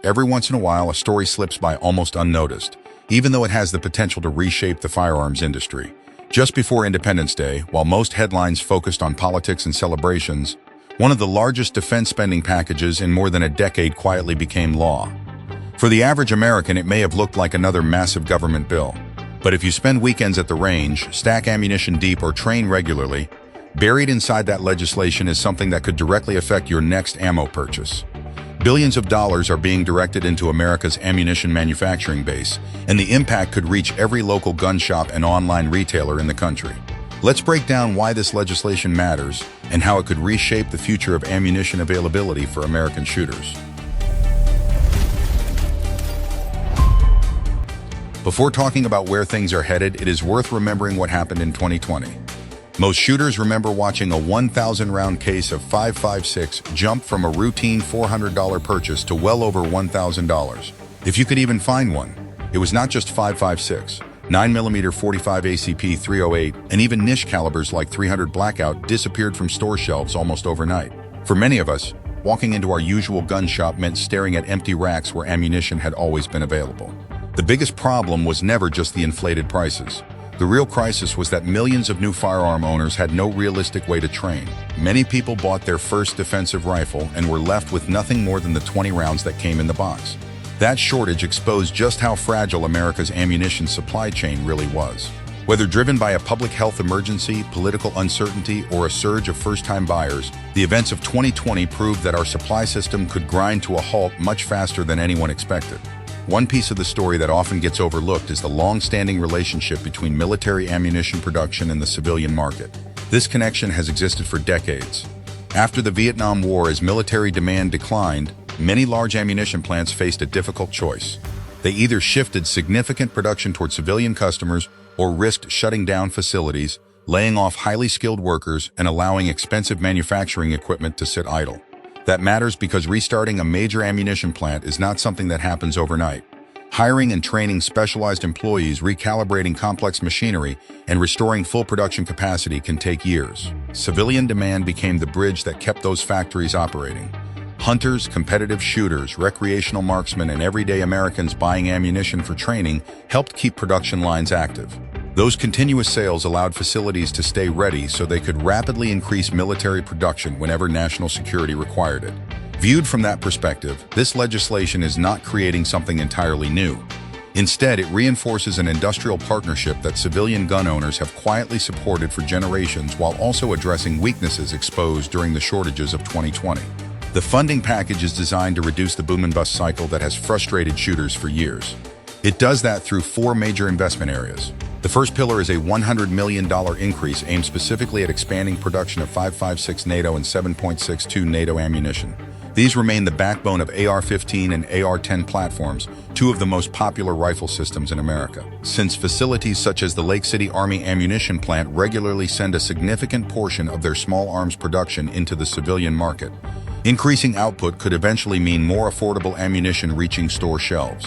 every once in a while a story slips by almost unnoticed, even though it has the potential to reshape the firearms industry. Just before Independence Day, while most headlines focused on politics and celebrations, one of the largest defense spending packages in more than a decade quietly became law. For the average American, it may have looked like another massive government bill. But if you spend weekends at the range, stack ammunition deep, or train regularly, buried inside that legislation is something that could directly affect your next ammo purchase. Billions of dollars are being directed into America's ammunition manufacturing base, and the impact could reach every local gun shop and online retailer in the country. Let's break down why this legislation matters and how it could reshape the future of ammunition availability for American shooters. Before talking about where things are headed, it is worth remembering what happened in 2020. Most shooters remember watching a 1,000-round case of 5.56 jump from a routine $400 purchase to well over $1,000. If you could even find one. It was not just 5.56. 9mm 45 ACP 308 and even niche calibers like 300 Blackout disappeared from store shelves almost overnight. For many of us, walking into our usual gun shop meant staring at empty racks where ammunition had always been available. The biggest problem was never just the inflated prices. The real crisis was that millions of new firearm owners had no realistic way to train. Many people bought their first defensive rifle and were left with nothing more than the 20 rounds that came in the box. That shortage exposed just how fragile America's ammunition supply chain really was. Whether driven by a public health emergency, political uncertainty, or a surge of first-time buyers, the events of 2020 proved that our supply system could grind to a halt much faster than anyone expected. One piece of the story that often gets overlooked is the long-standing relationship between military ammunition production and the civilian market. This connection has existed for decades. After the Vietnam War, as military demand declined, many large ammunition plants faced a difficult choice. They either shifted significant production toward civilian customers or risked shutting down facilities, laying off highly skilled workers, and allowing expensive manufacturing equipment to sit idle. That matters because restarting a major ammunition plant is not something that happens overnight. Hiring and training specialized employees, recalibrating complex machinery, and restoring full production capacity can take years. Civilian demand became the bridge that kept those factories operating. Hunters, competitive shooters, recreational marksmen, and everyday Americans buying ammunition for training helped keep production lines active. Those continuous sales allowed facilities to stay ready so they could rapidly increase military production whenever national security required it. Viewed from that perspective, this legislation is not creating something entirely new. Instead, it reinforces an industrial partnership that civilian gun owners have quietly supported for generations while also addressing weaknesses exposed during the shortages of 2020. The funding package is designed to reduce the boom and bust cycle that has frustrated shooters for years. It does that through four major investment areas. The first pillar is a $100 million increase aimed specifically at expanding production of 5.56 NATO and 7.62 NATO ammunition. These remain the backbone of AR-15 and AR-10 platforms, two of the most popular rifle systems in America. Since facilities such as the Lake City Army Ammunition Plant regularly send a significant portion of their small arms production into the civilian market, increasing output could eventually mean more affordable ammunition reaching store shelves.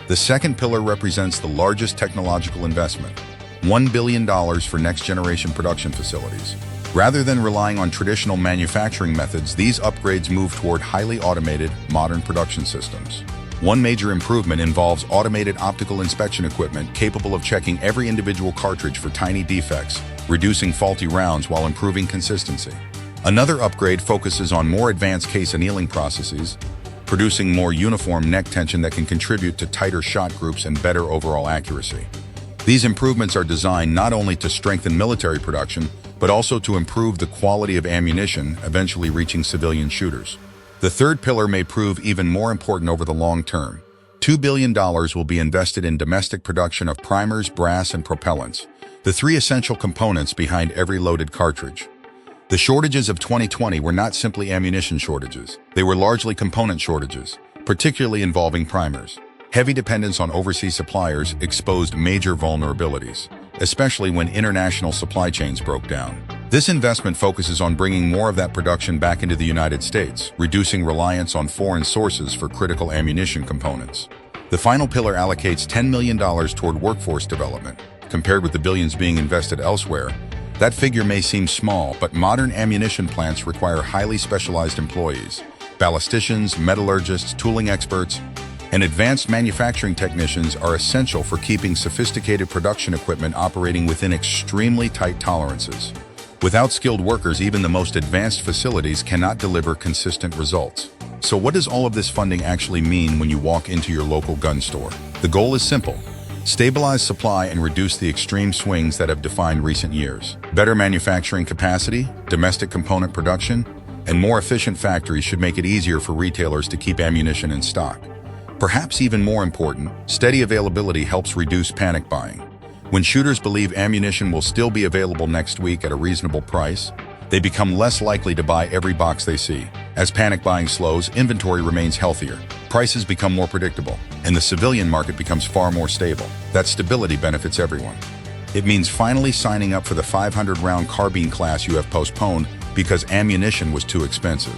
The second pillar represents the largest technological investment, $1 billion for next-generation production facilities. Rather than relying on traditional manufacturing methods, these upgrades move toward highly automated, modern production systems. One major improvement involves automated optical inspection equipment capable of checking every individual cartridge for tiny defects, reducing faulty rounds while improving consistency. Another upgrade focuses on more advanced case annealing processes, producing more uniform neck tension that can contribute to tighter shot groups and better overall accuracy. These improvements are designed not only to strengthen military production, but also to improve the quality of ammunition, eventually reaching civilian shooters. The third pillar may prove even more important over the long term. $2 billion will be invested in domestic production of primers, brass, and propellants, the three essential components behind every loaded cartridge. The shortages of 2020 were not simply ammunition shortages. They were largely component shortages, particularly involving primers. Heavy dependence on overseas suppliers exposed major vulnerabilities, especially when international supply chains broke down. This investment focuses on bringing more of that production back into the United States, reducing reliance on foreign sources for critical ammunition components. The final pillar allocates $10 million toward workforce development. Compared with the billions being invested elsewhere, that figure may seem small, but modern ammunition plants require highly specialized employees, ballisticians, metallurgists, tooling experts. and advanced manufacturing technicians are essential for keeping sophisticated production equipment operating within extremely tight tolerances. Without skilled workers, even the most advanced facilities cannot deliver consistent results. So what does all of this funding actually mean when you walk into your local gun store? The goal is simple: stabilize supply and reduce the extreme swings that have defined recent years. Better manufacturing capacity, domestic component production, and more efficient factories should make it easier for retailers to keep ammunition in stock. Perhaps even more important, steady availability helps reduce panic buying. When shooters believe ammunition will still be available next week at a reasonable price, they become less likely to buy every box they see. As panic buying slows, inventory remains healthier, prices become more predictable, and the civilian market becomes far more stable. That stability benefits everyone. It means finally signing up for the 500-round carbine class you have postponed because ammunition was too expensive.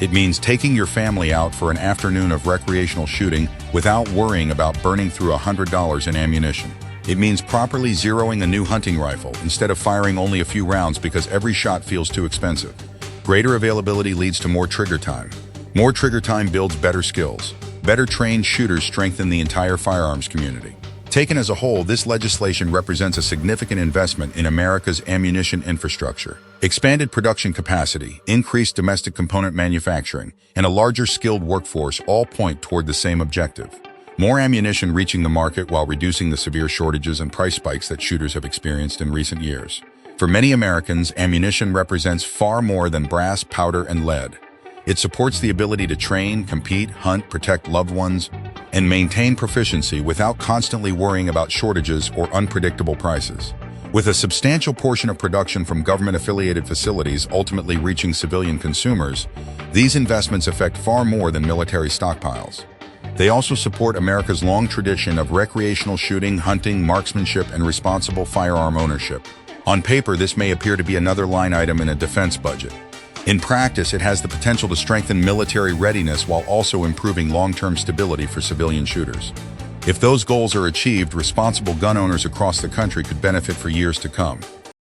It means taking your family out for an afternoon of recreational shooting without worrying about burning through $100 in ammunition. It means properly zeroing a new hunting rifle instead of firing only a few rounds because every shot feels too expensive. Greater availability leads to more trigger time. More trigger time builds better skills. Better trained shooters strengthen the entire firearms community. Taken as a whole, this legislation represents a significant investment in America's ammunition infrastructure. Expanded production capacity, increased domestic component manufacturing, and a larger skilled workforce all point toward the same objective: more ammunition reaching the market while reducing the severe shortages and price spikes that shooters have experienced in recent years. For many Americans, ammunition represents far more than brass, powder, and lead. It supports the ability to train, compete, hunt, protect loved ones, and maintain proficiency without constantly worrying about shortages or unpredictable prices. With a substantial portion of production from government-affiliated facilities ultimately reaching civilian consumers, these investments affect far more than military stockpiles. They also support America's long tradition of recreational shooting, hunting, marksmanship, and responsible firearm ownership. On paper, this may appear to be another line item in a defense budget. In practice, it has the potential to strengthen military readiness while also improving long-term stability for civilian shooters. If those goals are achieved, responsible gun owners across the country could benefit for years to come.